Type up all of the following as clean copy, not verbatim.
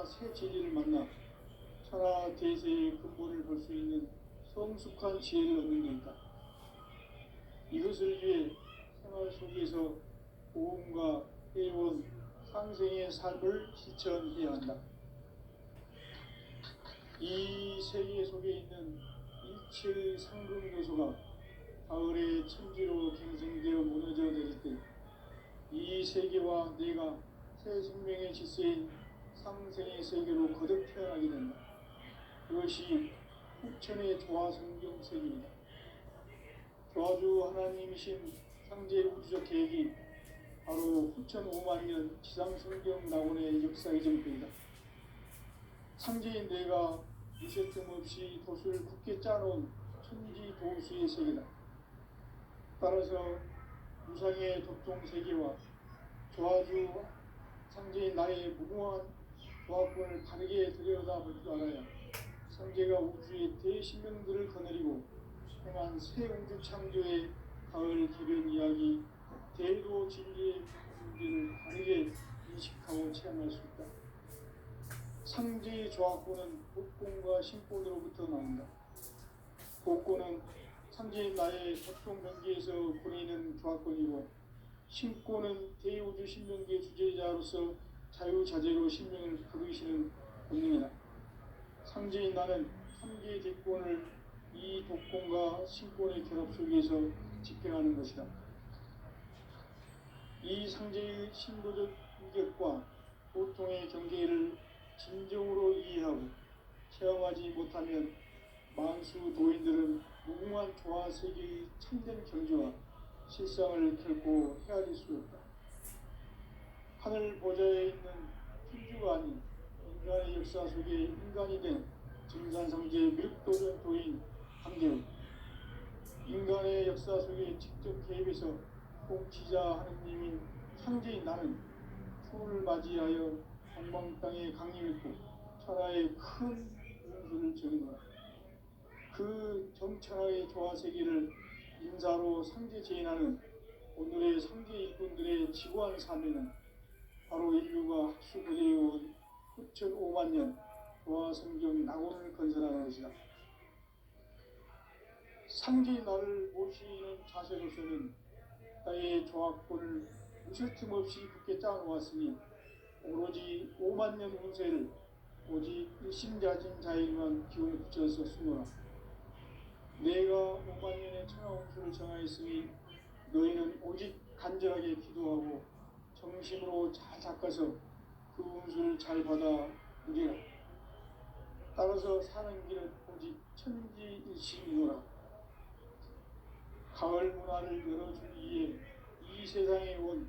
천지와 새 진리를 만나 천하 대세의 근본을 볼 수 있는 성숙한 지혜를 얻는 데다. 이것을 위해 생활 속에서 보험과 해온 상생의 삶을 실천해야 한다. 이 세계 속에 있는 일체의 상금 요소가 가을의 천지로 갱생되어 무너져 내릴 때 이 세계와 내가 새 생명의 질서인 상생의 세계로 거듭 태어나게 된다. 그것이 후천의 조화성경 세계입니다. 조화주 하나님이신 상제 우주적 계획이 바로 후천 5만 년 지상성경 낙원의 역사의 정표이다. 상제인 내가 무쇠 틈 없이 돛을 굳게 짜놓은 천지 도수의 세계다. 따라서 무상의 도통 세계와 조화주 상제인 나의 무궁한 조화권을 바르게 들여다볼 줄 알아야 상제가 우주의 대신명들을 거느리고 행한 새 우주 창조의 가을 개변 이야기 대도 진리의 문제를 바르게 인식하고 체험할 수 있다. 상제의 조화권은 복권과 신권으로부터 나온다. 복권은 상제인 나의 보통 경계에서 보내는 조화권이고, 신권은 대우주 신명계 주제자로서 자유자재로 신명을 부르시는 본능이다. 상제인 나는 3개의 대권을 이 독권과 신권의 결합 속에서 집행하는 것이다. 이 상제의 신도적 인격과 보통의 경계를 진정으로 이해하고 체험하지 못하면 만수 도인들은 무궁한 조화 세계의 참된 경지와 실상을 결코 헤아릴 수 없다. 하늘 보좌에 있는 천주가 아닌 인간의 역사 속에 인간이 된 증산상제 밀도전 도인 한계훈, 인간의 역사 속에 직접 개입해서 통치자 하느님인 상제인 나는 추운을 맞이하여 동방 땅에 강림했고 천하의 큰 운수를 전거라. 그 정천하의 조화 세계를 인사로 상제 제인하는 오늘의 상제 일꾼들의 지구한 사명은 바로 인류가 학수고대해온 후천 5만 년 조화 성경 낙원을 건설하는 것이다. 상제의 나를 모시는 자세로서는 나의 조화권을 무쇠 틈 없이 굳게 짜놓았으니 오로지 5만 년 운세를 오직 일심자진 자에게만 기운을 붙여서 쓰노라. 내가 5만 년의 천하 운수를 정하였으니 너희는 오직 간절하게 기도하고 정심으로 잘 닦아서 그 운수를 잘 받아 누리라. 따라서 사는 길은 오직 천지일심이노라. 가을 문화를 열어주기 위해 이 세상에 온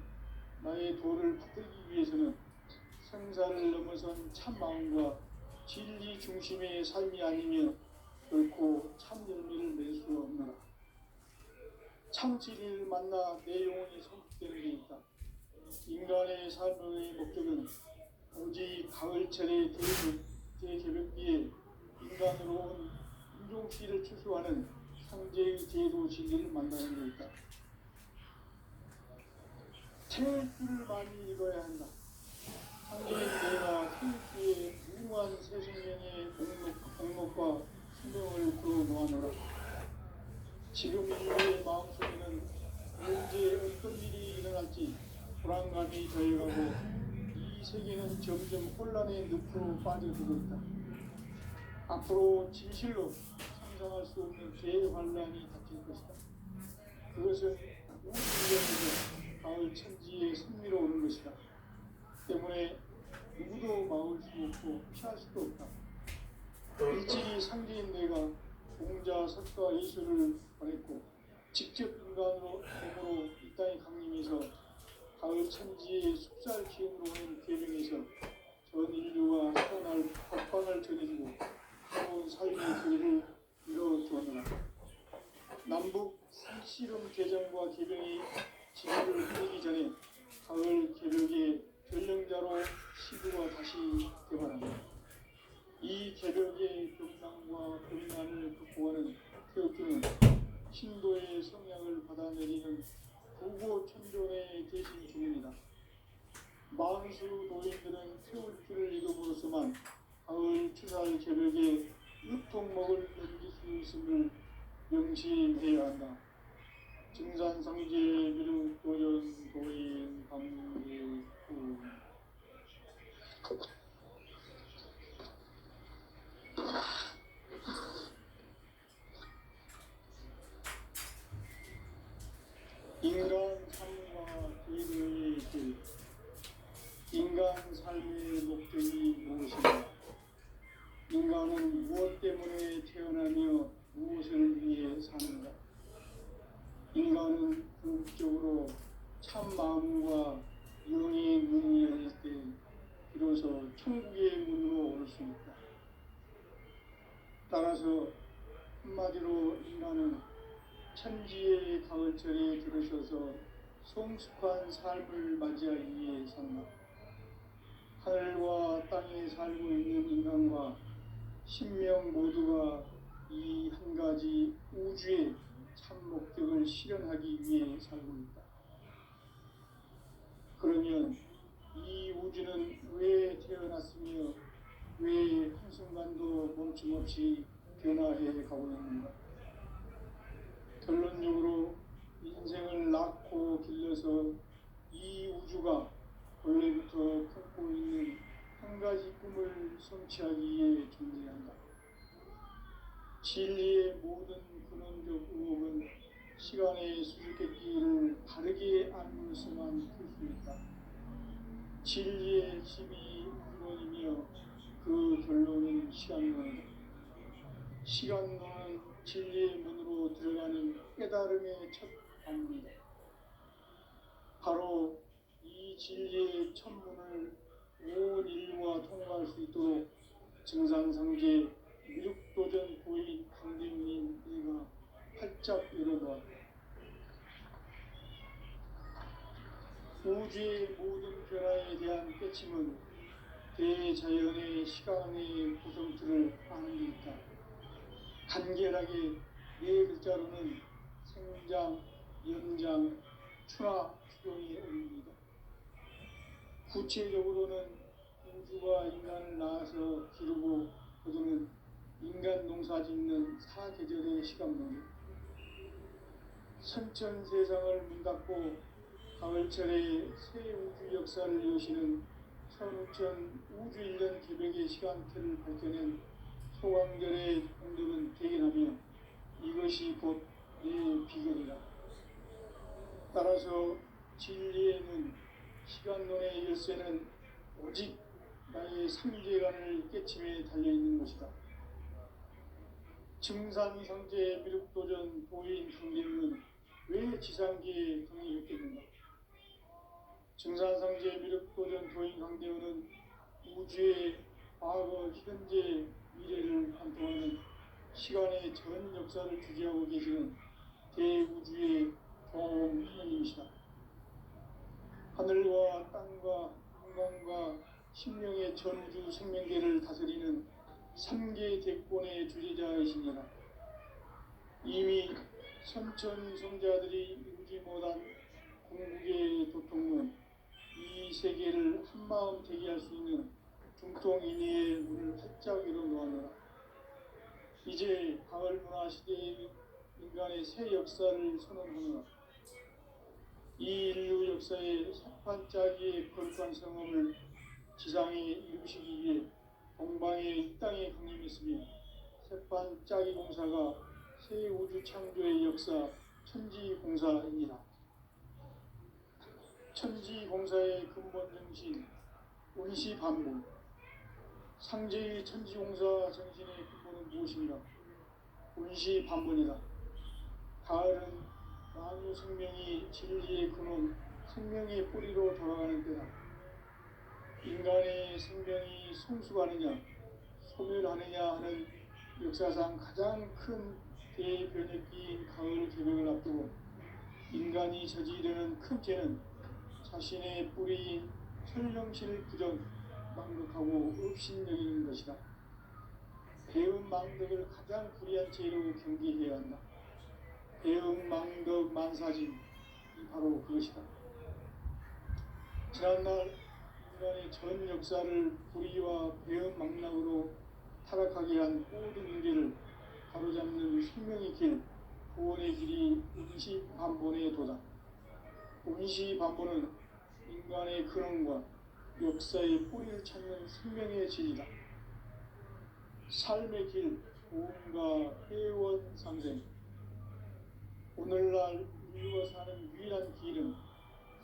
나의 도를 받들기 위해서는 생사를 넘어선 참 마음과 진리 중심의 삶이 아니면 결코 참 열매를 낼 수 없노라. 참 진리를 만나 내 영혼이 성숙되는 데 있다. 인간의 삶의 목적은 오직 가을철의 대개벽기에 인간으로 온 인종씨를 추수하는 상제의 제도 진리를 만나는 데 있다. 태일주를 많이 읽어야 한다. 상제인 내가 태일주의 무궁한 새 생명의 목록과 수명을 그어놓아노라. 지금 인류의 마음속에는 언제 어떤 일이 일어날지 불안감이 더해가고 이 세계는 점점 혼란의 늪으로 빠져들고 있다. 앞으로 진실로 상상할 수 없는 대환란이 닥칠 것이다. 그것은 우주에서 가을 천지의 승리로 오는 것이다. 때문에 누구도 막을 수 없고 피할 수도 없다. 일찍이 상제인 내가 공자, 석가, 예수를 보냈고 직접 인간으로 몸으로 이 땅에 강림해서 가을 천지의 숲살 기운으로 오는 계명에서 전 인류가 살아날 법방을 전해주고 새로운 삶의 길을 이뤄주었노라. 남북 씨름 개정과 개병이 지구를 흐르기 전에 가을 개벽의 전령자로 시구가 다시 개발한다. 이 개벽의 병난과 병난을 극복하는 태극기는 신도의 성향을 받아내리는 부고 천존의 대신 주문이다. 만수 도인들은 태울 길을 잃음으로써만 가을 추살 개벽에 육통목을 넘길 수 있음을 명심해야 한다. 증산상제 미륵 도전 도인 강계구. 인간 삶과 대의의 길. 인간 삶의 목적이 무엇인가? 인간은 무엇 때문에 태어나며 무엇을 위해 사는가? 인간은 궁극적으로 참 마음과 영의 문이 열릴 때 비로소 천국의 문으로 올 수 있다. 따라서 한마디로 인간은 천지의 가을철에 들으셔서 성숙한 삶을 맞이하기 위해 산다. 하늘과 땅에 살고 있는 인간과 신명 모두가 이 한 가지 우주의 참 목적을 실현하기 위해 살고 있다. 그러면 이 우주는 왜 태어났으며 왜 한순간도 멈춤없이 변화해 가고 있는가? 결론적으로 인생을 낳고 길러서 이 우주가 원래부터 품고 있는 한 가지 꿈을 성취하기 위해 존재한다. 진리의 모든 근원적 의혹은 시간의 수수께끼를 바르게 알면서만 풀 수 있다. 진리의 핵심이 우주론이며 그 결론은 시간론이다. 시간론은 진리의 문으로 들어가는 깨달음의 첫 방문이다. 바로 이 진리의 천문을 온 인류가 통과할 수 있도록 증산상제 미륵도전 고인 강대민인 이가 활짝 열어놓았다. 우주의 모든 변화에 대한 깨침은 대자연의 시간의 구성틀을 아는 데 있다. 간결하게 네 글자로는 생장, 연장, 추나, 추경이 옵니다. 구체적으로는 우주가 인간을 낳아서 기르고 거두는 인간 농사 짓는 사계절의 시간론이다. 선천 세상을 문 닫고 가을철에 새 우주 역사를 여시는 선우천 우주 1년 개벽의 시간틀을 밝혀낸 소강절의 공들은 대견하며 이것이 곧 내 비결이다. 따라서 진리에는 시간론의 열쇠는 오직 나의 상계관을 깨침에 달려있는 것이다. 증산상제 미륵도전 도인 강대문은 왜 지상계에 강의했겠는가? 증산상제 미륵도전 도인 강대문은 우주의 과거, 현재, 미래를 관통하는 시간의 전 역사를 주재하고 계시는 대우주의 종엄 하나님이시다. 하늘과 땅과 인간과 신명의 전우주 생명계를 다스리는 3계 대권의 주재자이시니라. 이미 선천성자들이 이루지 못한 궁극의 도통은 이 세계를 한마음 되게 할 수 있는 중통인의의 문을 활짝 열어놓았노라. 이제 가을 문화 시대의 인간의 새 역사를 선언하노라. 이 인류 역사의 석판짜기의 거룩한 성험을 지상에 이루시기 위해 동방의 이 땅에 강림했으며 색반짜기 공사가 새 우주 창조의 역사 천지공사입니다. 천지공사의 근본 정신 원시반복. 상제의 천지공사 정신의 근본은 무엇인가? 원시반복이다. 가을은 만유 생명이 진리의 근원, 생명의 뿌리로 돌아가는 때다. 인간의 생명이 성숙하느냐, 소멸하느냐 하는 역사상 가장 큰 대변혁기인 가을 개벽을 앞두고 인간이 저지르는 큰 죄는 자신의 뿌리인 설령실 부정, 망덕하고 업신여기는 것이다. 배은 망덕을 가장 불의한 죄로 경계해야 한다. 배은 망덕 만사진, 이 바로 그것이다. 지난날 인간의 전 역사를 불의와 배은망락으로 타락하게 한 모든 문제를 바로잡는 생명의 길, 구원의 길이 운시반본에 도다. 운시반본은 인간의 근원과 역사의 뿌리를 찾는 생명의 진이다. 삶의 길, 구원과 회원 상생. 오늘날 인류가 사는 유일한 길은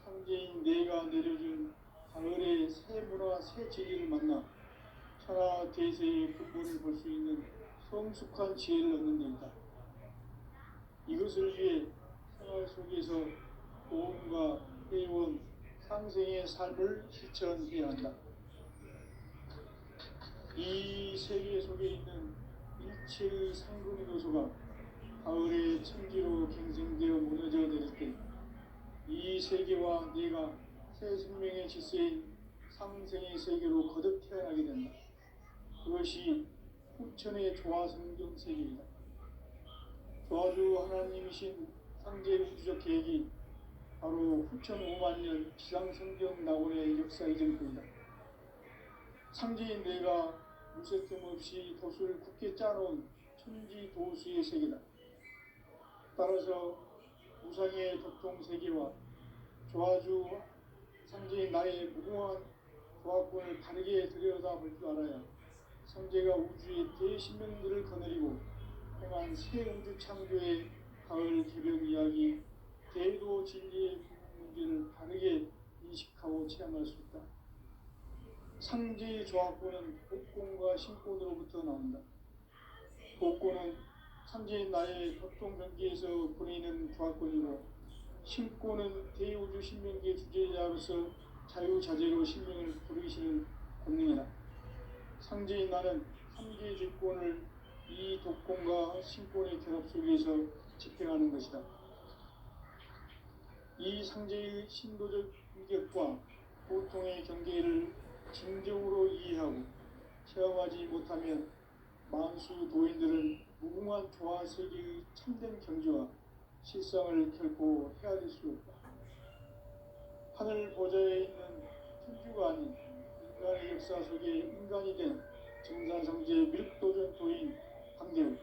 상제인 내가 내려준 가을의 새 문화 새 진리를 만나 천하 대세의 근본을 볼 수 있는 성숙한 지혜를 얻는 데이다. 이것을 위해 생활 속에서 보험과 회원, 상생의 삶을 실천해야 한다. 이 세계 속에 있는 일체의 상금 요소가 가을의 천지로 갱생되어 무너져 내릴 때 이 세계와 내가 새 생명의 질서인 상생의 세계로 거듭 태어나게 된다. 그것이 후천의 조화성경 세계이다. 조화주 하나님이신 상제 우주적 계획이 바로 후천 5만 년 지상성경 낙원의 역사 이전부이다. 상제인 내가 무쇠틈 없이 돛을 굳게 짜놓은 천지 도수의 세계다. 따라서 무상의 도통 세계와 조화주 상제인 나의 무궁한 조화권을 바르게 들여다볼 줄 알아야 상제가 우주의 대신명들을 거느리고 행한 새 우주 창조의 가을 개벽 이야기, 대도 진리의 문제를 바르게 인식하고 체험할 수 있다. 상제의 조화권은 복권과 신권으로부터 나온다. 복권은 상제인 나의 법통변기에서 보내는 조화권이고, 신권은 대우주 신명기의 주제자로서 자유자재로 신명을 부르시는 권능이다. 상제인 나는 삼계 질권을 이 독권과 신권의 결합 속에서 집행하는 것이다. 이 상제의 신도적 위격과 보통의 경계를 진정으로 이해하고 체험하지 못하면 만수 도인들은 무궁한 조화 세계의 참된 경지와 실상을 결코 헤아릴 수 없다. 하늘 보좌에 있는 천주가 아닌 인간의 역사 속에 인간이 된 정산상제 밀도전 도인 황대우,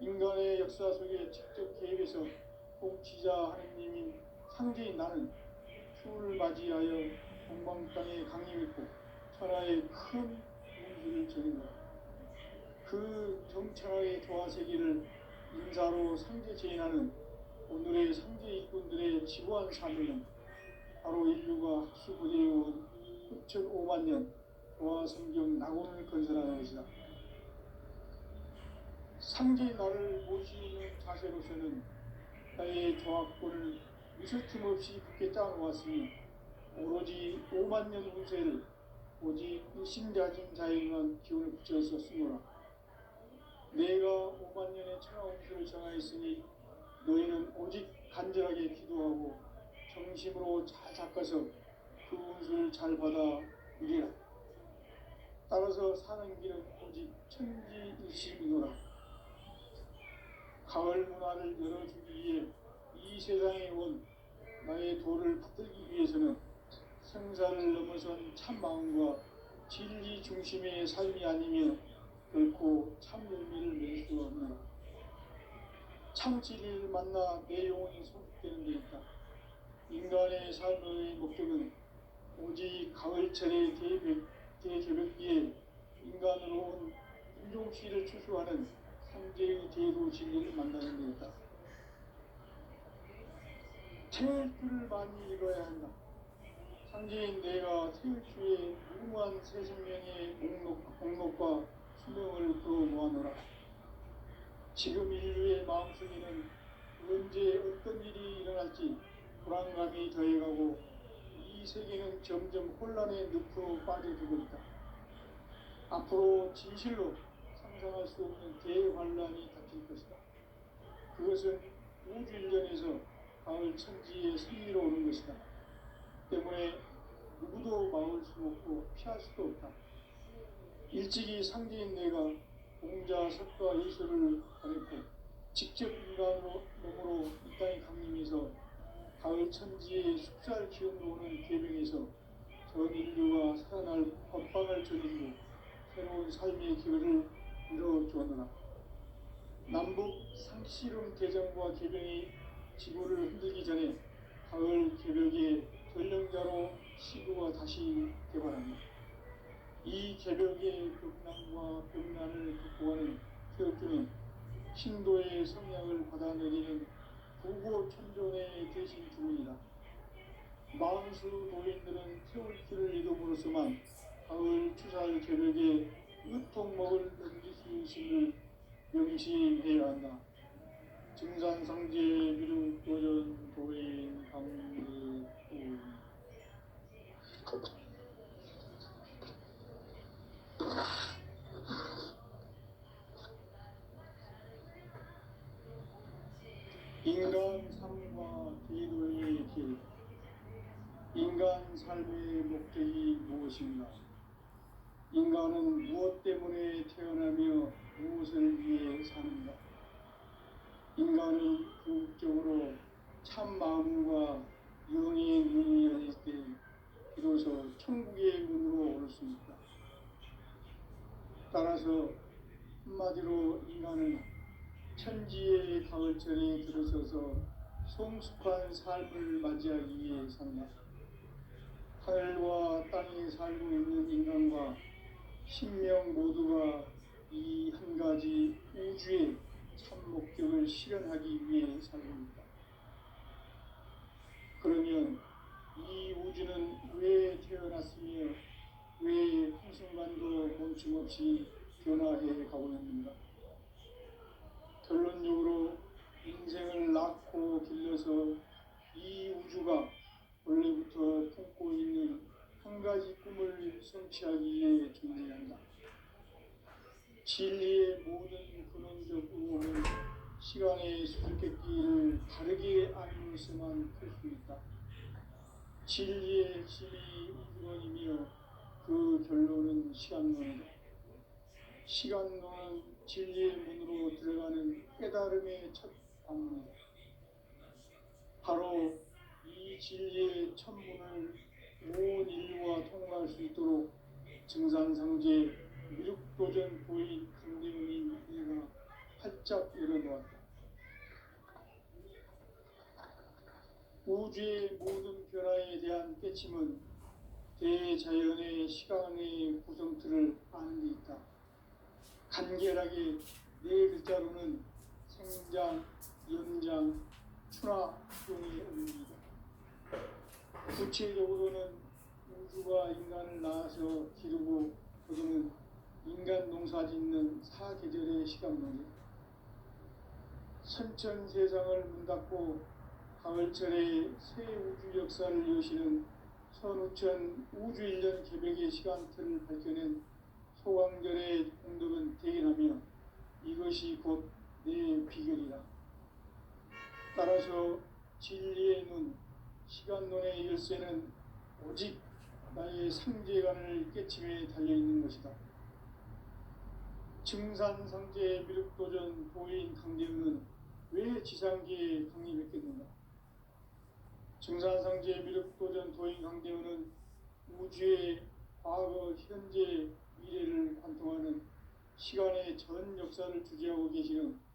인간의 역사 속에 직접 개입해서 통치자 하느님인 상제인 나는 추를 맞이하여 동방 땅에 강림했고 천하의 큰 운수를 전한다. 그 정천하의 조화 세계를 인사로 상제 제인하는 오늘의 상제 일꾼들의 지구한 사명은 바로 인류가 학수부대해온 후천 5만 년 조화 성경 낙원을 건설하는 것이다. 상제의 나를 모시는 자세로서는 나의 조화권을 미소틈 없이 굳게 짜놓았으니 오로지 5만 년 운세를 오직 일심가진 자에게만 기운을 붙여서 쓰노라. 내가 5만 년의 천하 운수를 정하였으니 너희는 오직 간절하게 기도하고 정심으로 잘 닦아서 그 운수를 잘 받아 누리라. 따라서 사는 길은 오직 천지일심이노라. 가을 문화를 열어주기 위해 이 세상에 온 나의 도를 붙들기 위해서는 생사를 넘어선 참 마음과 진리 중심의 삶이 아니면 결코 참 열매를 맺을 수가 없노라. 참 진리를 만나 내 영혼이 성숙되는 데 있다. 인간의 삶의 목적은 오직 가을철의 대개벽기에 인간으로 온 인종씨를 추수하는 상제의 대도 진리를 만나는 데 있다. 태일주를 많이 읽어야 한다. 상제인 내가 태일주의 무궁한 새 생명의 목록과 수명을 풀어 모아놓으라. 지금 인류의 마음속에는 언제 어떤 일이 일어날지 불안감이 더해가고 이 세계는 점점 혼란의 늪으로 빠져들고 있다. 앞으로 진실로 상상할 수 없는 대환란이 닥칠 것이다. 그것은 우주일전에서 가을 천지의 승리로 오는 것이다. 때문에 누구도 막을 수 없고 피할 수도 없다. 일찍이 상제인 내가 공자, 석가, 예수를 보냈고 직접 인간으로 몸으로 이 땅에 강림해서 가을 천지의 숙살 기운으로 오는 계명에서 전 인류가 살아날 법방을 저지르고 새로운 삶의 기회를 이뤄주었노라. 남북 상씨름 개정과 개병이 지구를 흔들기 전에 가을 개벽의 전령자로 시구가 다시 개발합니다. 이 개벽의 벽난과 벽난을 극복하는 태극기는 신도의 성향을 받아내리는 부고천존의 대신 주문이다. 만수 도인들은 태울기를 이름으로서만 가을 추살 개벽의 으통목을 넘길 수 있음을 명시해야 한다. 증산상제 미륵 도전 도인 강대 인간 삶과 기도의 길. 인간 삶의 목적이 무엇인가? 인간은 무엇 때문에 태어나며 무엇을 위해 사는가? 인간은 궁극적으로 참 마음과 영의 눈이 열릴 때 비로소 천국의 문으로 오를 수 있다. 따라서 한마디로 인간은 천지의 가을철에 들어서서 성숙한 삶을 맞이하기 위해 산다. 하늘과 땅에 살고 있는 인간과 신명 모두가 이 한 가지 우주의 참 목적을 실현하기 위해 살고 있다. 그러면 이 우주는 왜 태어났으며 왜 한순간도 멈춤없이 변화해 가고 있는가? 결론적으로 인생을 낳고 길러서 이 우주가 원래부터 품고 있는 한 가지 꿈을 성취하기 위해 존재한다. 진리의 모든 근원적 의혹은 시간의 수수께끼를 다르게 알면서만 풀 수 있다. 진리의 핵심이 우주론이며 그 결론은 시간론이다. 시간론은 진리의 문으로 들어가는 깨달음의 첫 방문이다. 바로 이 진리의 천문을 온 인류가 통과할 수 있도록 증산상제 미륵도전 도인 강대훈이 이가 활짝 열어놓았다. 우주의 모든 변화에 대한 깨침은 대자연의 시간의 구성틀을 아는 데 있다. 간결하게 네 글자로는 생장, 연장, 추나, 용의 의미이다. 구체적으로는 우주가 인간을 낳아서 기르고 거두는 인간 농사 짓는 사계절의 시간론이다. 선천 세상을 문 닫고 가을철에 새 우주 역사를 여시는 선우천 우주 1년 개벽의 시간틀을 밝혀낸 소강절의 공덕은 대인하며 이것이 곧 내 비결이다. 따라서 진리의 눈, 시간론의 열쇠는 오직 나의 상제관을 깨침에 달려있는 것이다. 증산상제 미륵도전 도인 강대훈은 왜 지상계에 강림했겠는가? 증산상제 미륵도전 도인 강대훈은 우주의 과거, 현재, 미래를 관통하는 시간의 전 역사를 주재하고 계시는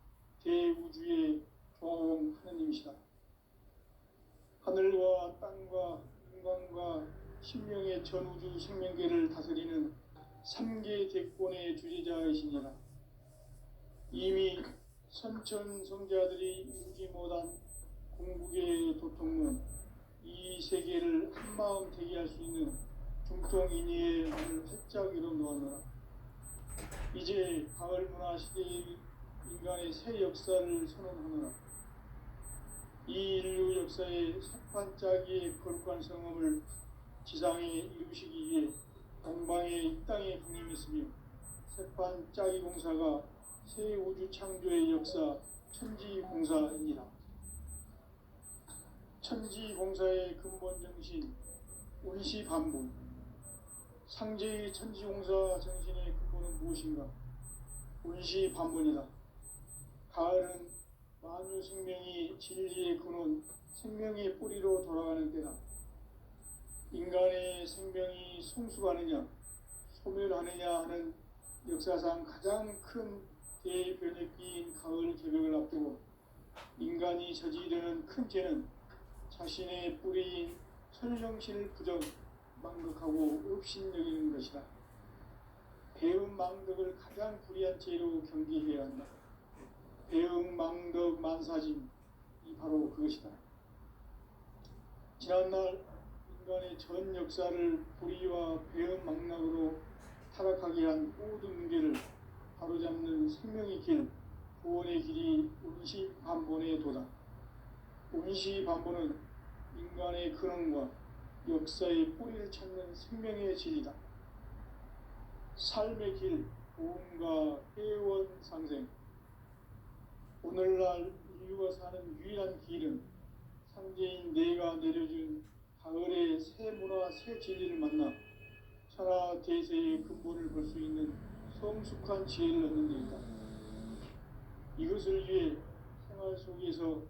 대우주의 조화용 하느님이시다. 하늘과 땅과 인간과 신명의 전우주 생명계를 다스리는 3계 대권의 주재자이시니라. 이미 선천성자들이 무지 못한 궁극의 도통문, 이 세계를 한마음 대기할 수 있는 중통인의의 문을 활짝 열어놓았노라. 이제 가을 문화 시대의 인간의 새 역사를 선언하노라. 이 인류 역사의 석판짜기의 거룩한 성험을 지상에 이루시기 위해 동방의 이 땅에 강림했으며 석판짜기 공사가 새 우주 창조의 역사 천지공사입니다. 천지공사의 근본 정신 운시반분. 상제의 천지공사 정신의 근본은 무엇인가? 운시반분이다. 가을은 만유 생명이 진리의 근원, 생명의 뿌리로 돌아가는 때다. 인간의 생명이 성숙하느냐 소멸하느냐 하는 역사상 가장 큰 대변혁기인 가을 개벽을 앞두고 인간이 저지르는 큰 죄는 자신의 뿌리인 천성신을 부정 망극하고 업신여기는 것이다. 배음 망덕을 가장 불의한 죄로 경계해야 한다. 배음 망덕 만사진 이 바로 그것이다. 지난날 인간의 전 역사를 불의와 배음 망락으로 타락하게 한 모든 문제를 바로잡는 생명의 길, 구원의 길이 운시반본에 도다. 운시반본은 인간의 근원과 역사의 뿌리를 찾는 생명의 진리다. 삶의 길, 보험과 회원 상생. 오늘날 인류가 사는 유일한 길은 상제인 내가 내려준 가을의 새 문화, 새 진리를 만나 천하 대세의 근본을 볼 수 있는 성숙한 지혜를 얻는 데이다. 이것을 위해 생활 속에서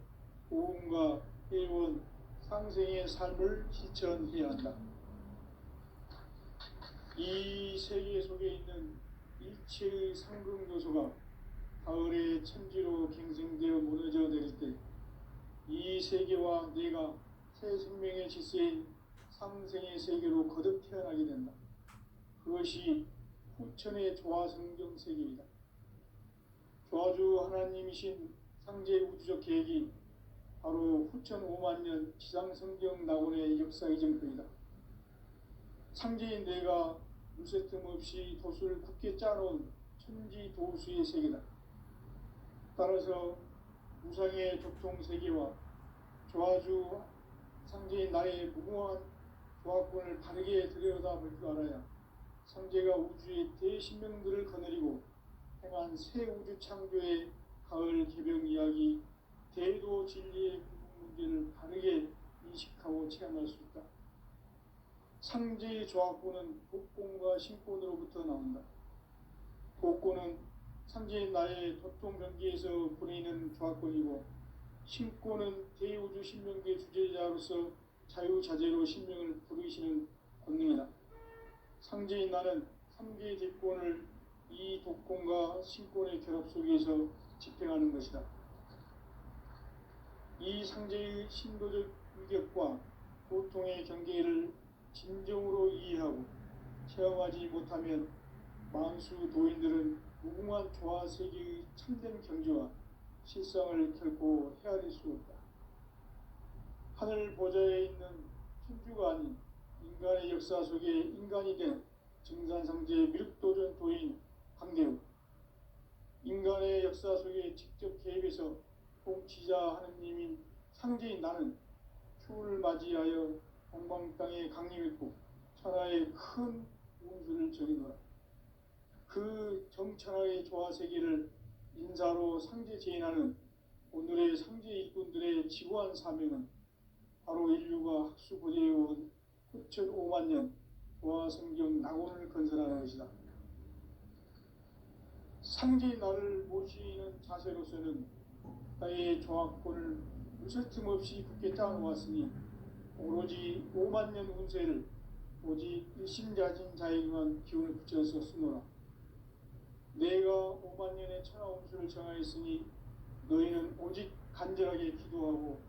보험과 회원, 상생의 삶을 실천해야 한다. 이 세계 속에 있는 일체의 상극 요소가 가을의 천지로 갱생되어 무너져 내릴 때 이 세계와 내가 새 생명의 질서인 상생의 세계로 거듭 태어나게 된다. 그것이 후천의 조화성경 세계이다. 조화주 하나님이신 상제 우주적 계획이 바로 후천 5만년 지상성경 낙원의 역사 이정표이다. 상제인 내가 물새 틈 없이 도수를 굳게 짜놓은 천지 도수의 세계다. 따라서 무상의 교통세계와 조화주 상제인 나의 무궁한 조화권을 바르게 들여다볼 줄 알아야 상제가 우주의 대신명들을 거느리고 행한 새 우주 창조의 가을 개벽 이야기, 대도 진리의 문제를 바르게 인식하고 체험할 수 있다. 상제의 조화권은 복권과 신권으로부터 나온다. 복권은 상제인 나의 도통병기에서 보내는 조화권이고 신권은 대우주 신명계 주제자로서 자유자재로 신명을 부르시는 권능이다. 상제인 나는 3개의 대권을 이 독권과 신권의 결합 속에서 집행하는 것이다. 이 상제의 신도적 위격과 고통의 경계를 진정으로 이해하고 체험하지 못하면 만수 도인들은 무궁한 조화 세계의 참된 경지와 실상을 결코 헤아릴 수 없다. 하늘 보좌에 있는 천주가 아닌 인간의 역사 속에 인간이 된 증산상제 밀도전 도인 강대우, 인간의 역사 속에 직접 개입해서 통치자 하느님인 상제인 나는 추를 맞이하여 동방 땅에 강림했고 천하의 큰 운수를 저리노라. 그 정천하의 조화 세계를 인사로 상제 제인하는 오늘의 상제 일꾼들의 지구한 사명은 바로 인류가 학수고대해온 후천 5만년 조화 성경 낙원을 건설하는 것이다. 상제인 나를 모시는 자세로서는 나의 조화권을 무쇠틈 없이 굳게 짜놓았으니 오로지 5만년 운세를 오직 일심자진 자에게만 기운을 붙여서 쓰노라. 내가 5만년의 천하 운수를 정하였으니 너희는 오직 간절하게 기도하고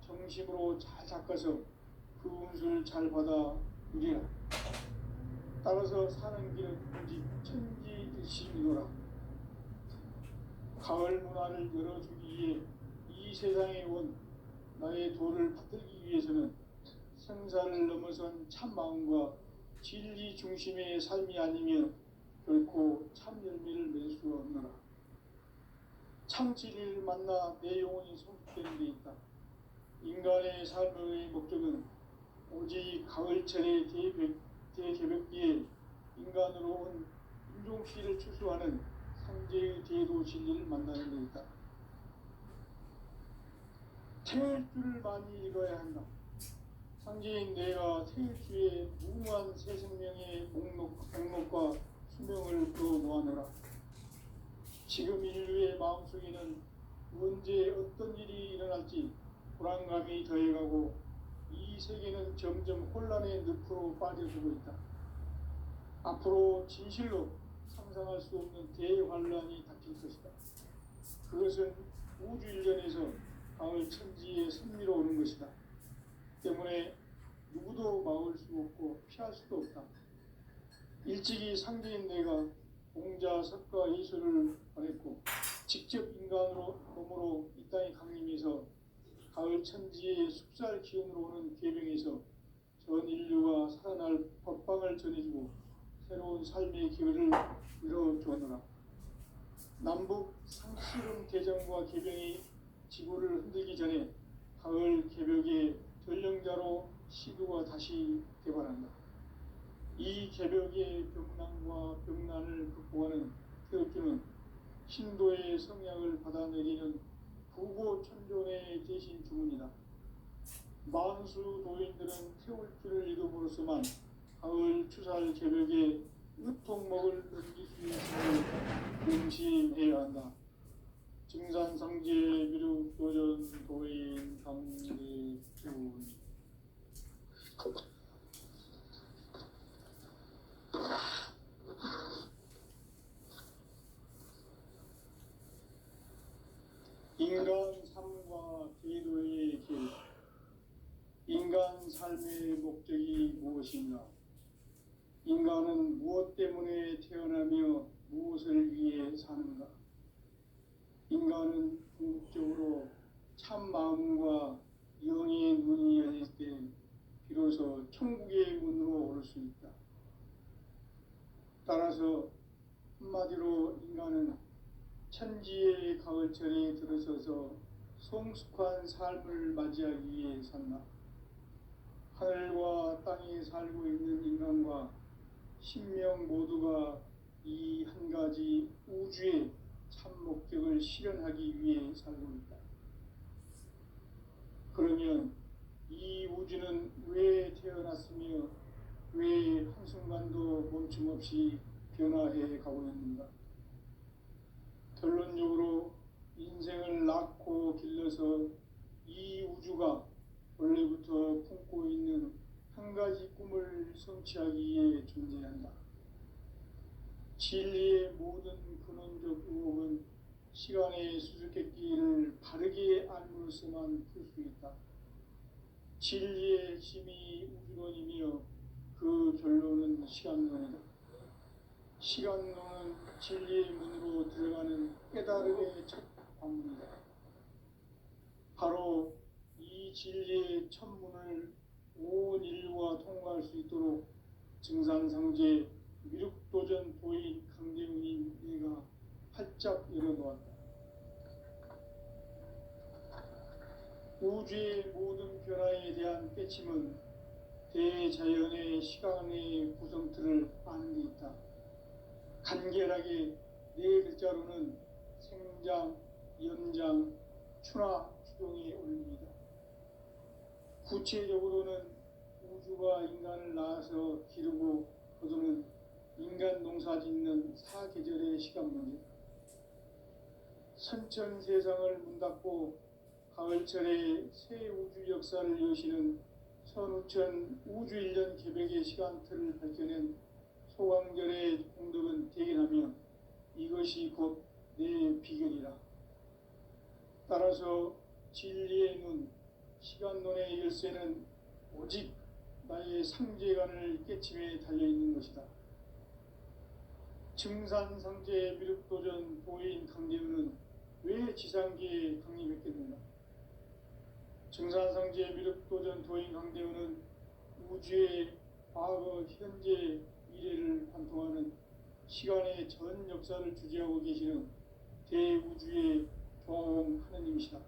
정심으로 잘 닦아서 그 운수를 잘 받아 누리라. 따라서 사는 길은 오직 천지일심이노라. 가을 문화를 열어주기 위해 이 세상에 온 나의 도를 받들기 위해서는 생사를 넘어선 참 마음과 진리 중심의 삶이 아니면 결코 참 열매를 맺을 수 없노라. 참 진리를 만나 내 영혼이 성숙되는 데 있다. 인간의 삶의 목적은 오직 가을철의 대개벽기에 인간으로 온 인종시를 추수하는 상제의 대도 진리를 만나는 데 있다. 태일주를 많이 읽어야 한다. 상제인 내가 태일주의 무궁한 새 생명의 목록과 수명을 그어 놓아노라. 지금 인류의 마음속에는 언제 어떤 일이 일어날지 불안감이 더해가고 이 세계는 점점 혼란의 늪으로 빠져들고 있다. 앞으로 진실로 상상할 수 없는 대환란이 닥칠 것이다. 그것은 우주 일련에서 가을 천지의 섭리로 오는 것이다. 때문에 누구도 막을 수 없고 피할 수도 없다. 일찍이 상대인 내가 공자, 석가, 예수를 보냈고 직접 인간으로 몸으로 이 땅에 강림해서 가을 천지의 숲살 기운으로 오는 계병에서 전 인류가 살아날 법방을 전해주고 새로운 삶의 기회를 열어주었노라. 남북 상씨름 대장과 계병이 지구를 흔들기 전에 가을 개벽의 전령자로 시도가 다시 개발한다. 이 개벽의 병난과 병난을 극복하는 태극기는 신도의 성약을 받아내리는 부고천존의 대신 주문이다. 만수 도인들은 태울 길을 잃음으로써만 가을 추살 개벽의 으통목을 넘길 수 있음을 명심해야 한다. 증산상제 미륵도전 도인 강대주. 인간 삶과 제도의 길. 인간 삶의 목적이 무엇인가? 인간은 무엇 때문에 태어나며 무엇을 위해 사는가? 인간은 궁극적으로 참 마음과 영의 문이 열릴 때 비로소 천국의 문으로 오를 수 있다. 따라서 한마디로 인간은 천지의 가을철에 들어서서 성숙한 삶을 맞이하기 위해 산다. 하늘과 땅에 살고 있는 인간과 신명 모두가 이 한 가지 우주의 참 목적을 실현하기 위해 살고 있다. 그러면 이 우주는 왜 태어났으며 왜 한순간도 멈춤없이 변화해 가고 있는가? 결론적으로 인생을 낳고 길러서 이 우주가 원래부터 품고 있는 한 가지 꿈을 성취하기 위해 존재한다. 진리의 모든 근원적 의혹은 시간의 수수께끼를 바르게 알므로서만 풀 수 있다. 진리의 핵심이 우주론이며 그 결론은 시간론이다. 시간론은 진리의 문으로 들어가는 깨달음의 첫 관문이다. 바로 이 진리의 첫 문을 온 인류가 통과할 수 있도록 증산상제 미륵도전 도인 강대웅인 내가 활짝 열어놓았다. 우주의 모든 변화에 대한 깨침은 대자연의 시간의 구성틀을 아는 데 있다. 간결하게 네 글자로는 생장, 연장, 추나 추동이 올립니다. 구체적으로는 우주가 인간을 낳아서 기르고 거두는 인간 농사 짓는 사계절의 시간 문제. 선천 세상을 문 닫고 가을철에 새 우주 역사를 여시는 선우천 우주 1년 개벽의 시간틀을 밝혀낸 소강절의 공덕은 대견하며 이것이 곧 내 비결이라. 따라서 진리의 눈, 시간론의 열쇠는 오직 나의 상제관을 깨침에 달려있는 것이다. 증산상제 미륵도전 도인 강대우는 왜 지상계에 강림했겠는가? 증산상제 미륵도전 도인 강대우는 우주의 과거, 현재, 미래를 관통하는 시간의 전 역사를 주재하고 계시는 대우주의 조화음 하느님이시다.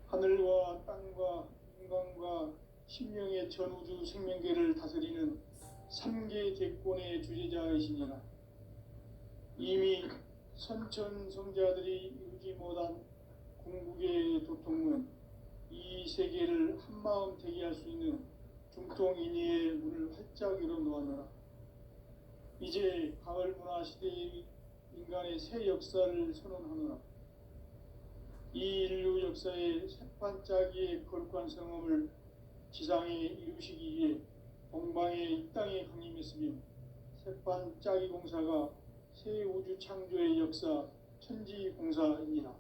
하늘과 땅과 인간과 신명의 전우주 생명계를 다스리는 3계 대권의 주재자이시니라. 이미 선천성자들이 이루지 못한 궁극의 도통문, 이 세계를 한마음 되게 할 수 있는 중통인의의 문을 활짝 열어놓았노라. 이제 가을 문화 시대의 인간의 새 역사를 선언하노라. 이 인류 역사의 새판짜기의 거룩한 성험을 지상에 이루시기 위해 동방의 이 땅에 강림했으며 새판 짜기 공사가 새 우주 창조의 역사 천지공사입니다.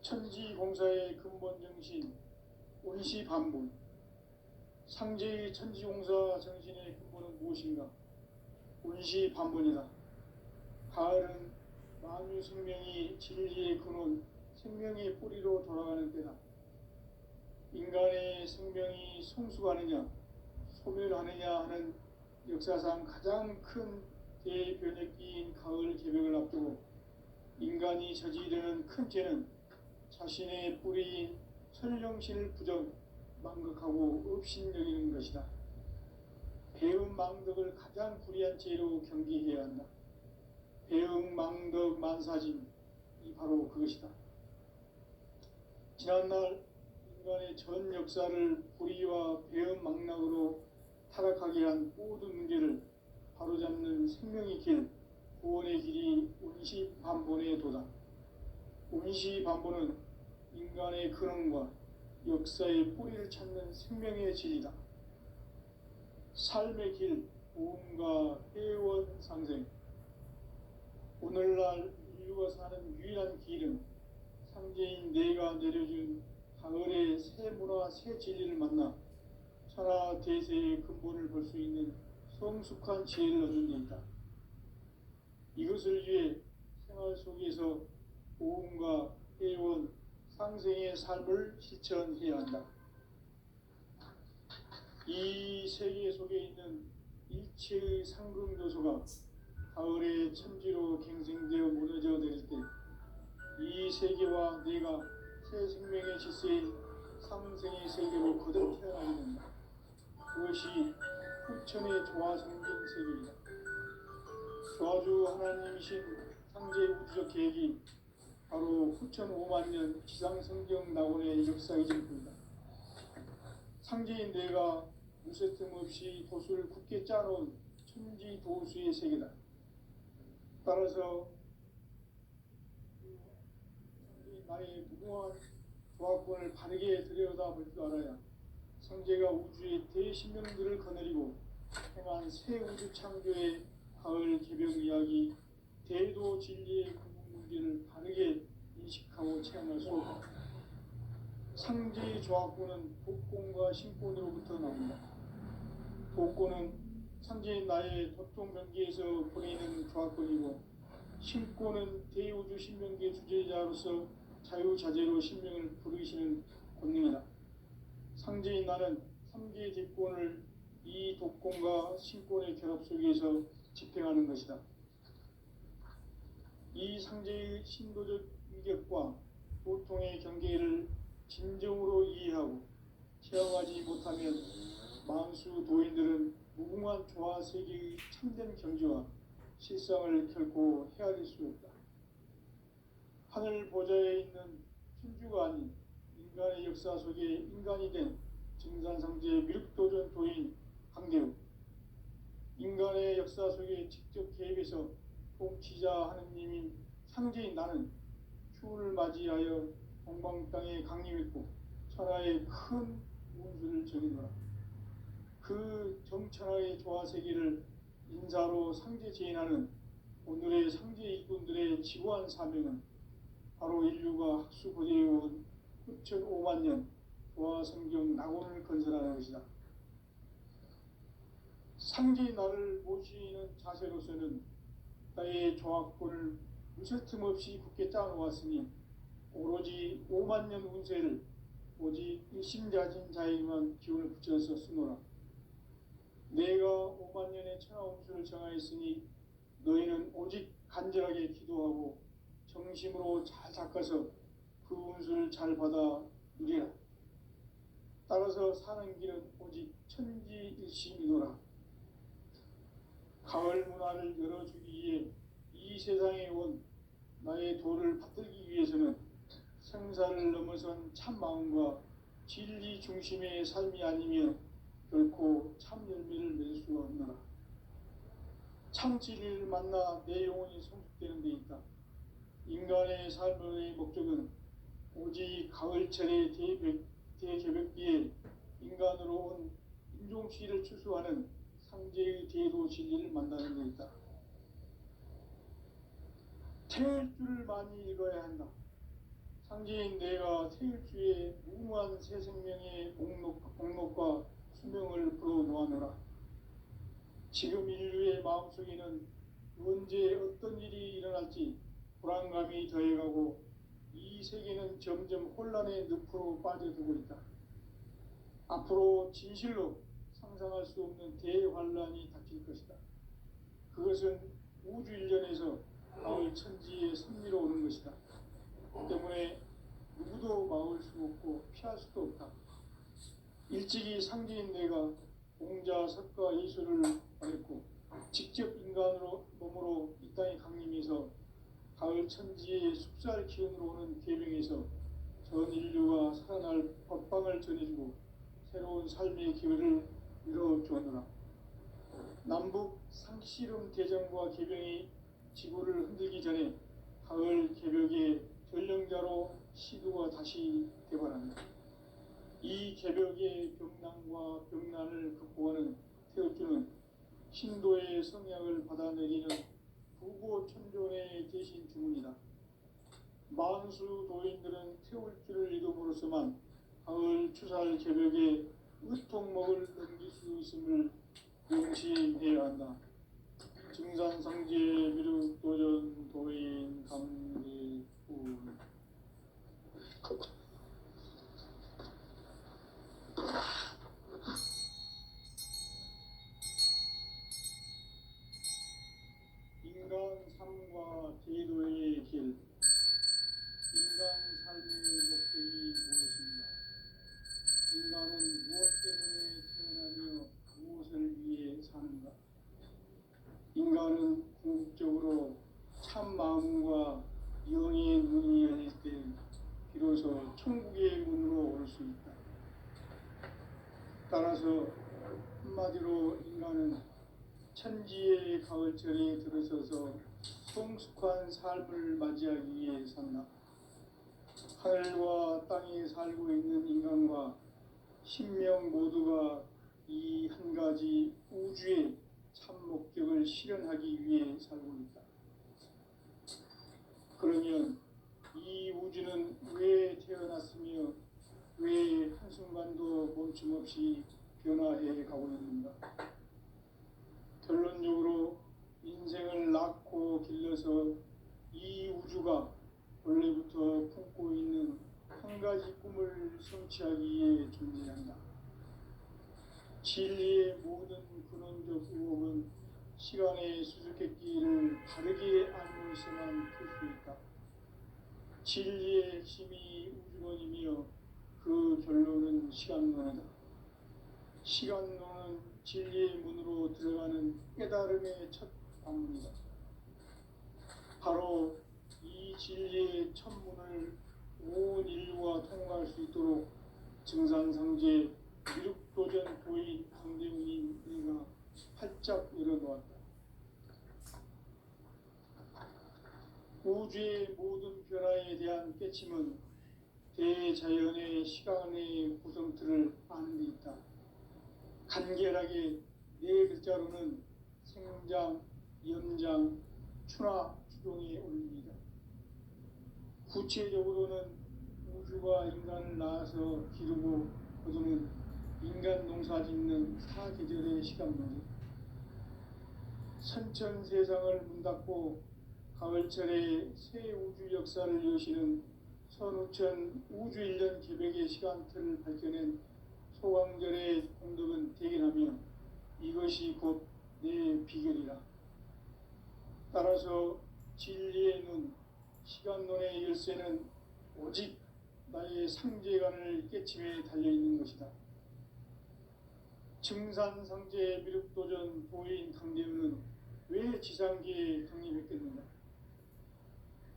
천지공사의 근본 정신 온시반본. 상제의 천지공사 정신의 근본은 무엇인가? 온시반본이다. 가을은 만유 생명이 진리의 근원, 생명의 뿌리로 돌아가는 때다. 인간의 생명이 성숙하느냐, 소멸하느냐 하는 역사상 가장 큰 대변혁기인 가을 개벽을 앞두고 인간이 저지르는 큰 죄는 자신의 뿌리인 천령신을 부정, 망극하고 업신여기는 것이다. 배음 망덕을 가장 불의한 죄로 경계해야 한다. 배음 망덕 만사짐이 바로 그것이다. 지난날 인간의 전 역사를 불의와 배음 망락으로 타락하게 한 모든 문제를 바로잡는 생명의 길, 구원의 길이 온시반본의 도다. 온시반본은 인간의 근원과 역사의 뿌리를 찾는 생명의 진리다. 삶의 길, 보험과 회원 상생. 오늘날 인류가 사는 유일한 길은 상제인 내가 내려준 가을의 새 문화, 새 진리를 만나 천하 대세의 근본을 볼 수 있는 성숙한 지혜를 얻는 데 있다. 이것을 위해 생활 속에서 보험과 회원, 상생의 삶을 실천해야 한다. 이 세계 속에 있는 일체의 상금도소가 가을의 천지로 갱생되어 무너져 내릴 때 이 세계와 내가 새 생명의 질서인 상생의 세계로 거듭 태어나게 된다. 그것이 후천의 조화성진 세계이다. 조화주 하나님이신 상제의 우주적 계획이 바로 후천 5만 년 지상성경 낙원의 역사이실 뿐이다. 상제인 내가 무쇠 틈 없이 도수를 굳게 짜놓은 천지도수의 세계다. 따라서 나의 무궁한 조합권을 바르게 들여다볼 줄 알아야 성제가 우주의 대신명들을 거느리고 행한 새 우주 창조의 가을 개벽 이야기, 대도 진리의 근본 문제를 바르게 인식하고 체험할 수 없다. 상제의 조합권은 복권과 신권으로부터 나온다. 복권은 상제인 나의 도통변기에서 보내는 조합권이고, 신권은 대우주 신명계 주제자로서 자유자재로 신명을 부르시는 권능이다. 상제인 나는 3개의 대권을 이 독권과 신권의 결합 속에서 집행하는 것이다. 이 상제의 신도적 위격과 보통의 경계를 진정으로 이해하고 체험하지 못하면 만수 도인들은 무궁한 조화 세계의 참된 경지와 실상을 결코 헤아릴 수 없다. 하늘 보좌에 있는 천주가 아닌 인간의 역사 속에 인간이 된 증산상제의 미륵도전 도인 강대우, 인간의 역사 속에 직접 개입해서 통치자 하느님인 상제인 나는 추운을 맞이하여 동방 땅에 강림했고 천하의 큰 운수를 정해노라. 그 정천하의 조화세계를 인사로 상제 제인하는 오늘의 상제 일꾼들의 지구한 사명은 바로 인류가 학수고대해온 후천 5만 년 조화성경 낙원을 건설하는 것이다. 상제의 나를 모시는 자세로서는 나의 조합권을 무쇠 틈 없이 굳게 짜놓았으니 오로지 5만 년 운세를 오직 일심자진 자에게만 기운을 붙여서 쓰노라. 내가 5만 년의 천하 운수를 정하였으니 너희는 오직 간절하게 기도하고 정심으로 잘 닦아서 그 운수를 잘 받아 누리라. 따라서 사는 길은 오직 천지일심이노라. 가을 문화를 열어주기 위해 이 세상에 온 나의 도를 받들기 위해서는 생사를 넘어선 참 마음과 진리 중심의 삶이 아니면 결코 참 열매를 맺을 수가 없노라. 참 진리를 만나 내 영혼이 성숙되는 데 있다. 인간의 삶의 목적은 오직 가을철의 대개벽기에 인간으로 온 인종시를 추수하는 상제의 대도 진리를 만나는 데 있다. 태일주를 많이 읽어야 한다. 상제인 내가 태일주의 무모한 새 생명의 목록과 수명을 풀어놓아노라. 지금 인류의 마음속에는 언제 어떤 일이 일어날지 불안감이 더해가고 이 세계는 점점 혼란의 늪으로 빠져들고 있다. 앞으로 진실로 상상할 수 없는 대환란이 닥칠 것이다. 그것은 우주 일련에서 마을 천지의 섭리로 오는 것이다. 때문에 누구도 막을 수 없고 피할 수도 없다. 일찍이 상제인 내가 공자, 석가, 예수를 말했고 직접 인간으로 몸으로 이 땅에 강림해서 가을 천지의 숲살 기운으로 오는 계명에서 전 인류가 살아날 법방을 전해주고 새로운 삶의 기회를 이뤄주었노라. 남북 상씨름 대전과 계병이 지구를 흔들기 전에 가을 개벽의 전령자로 시도가 다시 개발한다. 이 개벽의 병난과 병난을 극복하는 태엽주는 신도의 성향을 받아내리는 부고천존의 대신 주문이다. 만수 도인들은 태울주를 이름으로서만 가을 추살 개벽에 으통목을 넘길 수 있음을 명시해야 한다. 증산상제 미륵도전 도인 강대군 인간 삶과 제도의 길. 인간 삶의 목적이 무엇인가? 인간은 무엇 때문에 태어나며 무엇을 위해 사는가? 인간은 궁극적으로 참 마음과 영의 문이 열릴 때 비로소 천국의 문으로 올 수 있다. 따라서 한마디로 인간은 천지의 가을철에 들어서서 성숙한 삶을 맞이하기 위해 산다. 하늘과 땅에 살고 있는 인간과 신명 모두가 이 한 가지 우주의 참 목적을 실현하기 위해 살고 있다. 그러면 이 우주는 왜 태어났으며 왜 한순간도 멈춤없이 변화해 가고 있는가? 결론적으로 인생을 낳고 길러서 이 우주가 원래부터 품고 있는 한 가지 꿈을 성취하기 위해 존재한다. 진리의 모든 근원적 의혹은 시간의 수수께끼를 바르게 알고서만 풀 수 있다. 진리의 핵심이 우주론이며 그 결론은 시간론이다. 시간론은 진리의 문으로 들어가는 깨달음의 첫 방문이다. 바로 이 진리의 첫 문을 온 인류가 통과할 수 있도록 증산상제 미륵도전 도인 강대훈이 내가 활짝 열어놓았다. 우주의 모든 변화에 대한 깨침은 대자연의 시간의 구성틀을 아는 데 있다. 간결하게 네 글자로는 생장, 연장, 추나 추동의 원리이다. 구체적으로는 우주가 인간을 낳아서 기르고 거두는 인간 농사 짓는 사계절의 시간론이 선천 세상을 문닫고 가을철에 새 우주 역사를 여시는 선우천 우주일년 개벽의 시간틀을 밝혀낸 소강절의 공덕은 대견하며 이것이 곧 내 비결이라. 따라서 진리의 눈, 시간론의 열쇠는 오직 나의 상제관을 깨침에 달려있는 것이다. 증산상제 미륵도전 도인 강대훈은 왜 지상계에 강림했겠는가?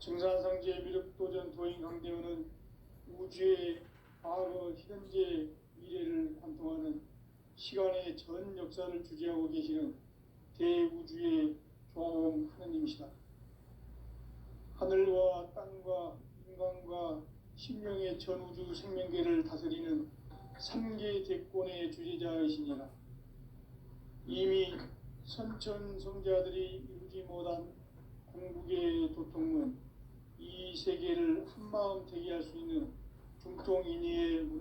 증산상제 미륵도전 도인 강대훈은 우주의 과거, 현재, 미래를 관통하는 시간의 전 역사를 주재하고 계시는 대우주의 조화음 하느님이시다. 하늘과 땅과 인간과 신명의 전우주 생명계를 다스리는 삼계 대권의 주제자이시니라. 이미 선천성자들이 이루지 못한 궁극의 도통은 이 세계를 한마음 되게 할 수 있는 중통인의의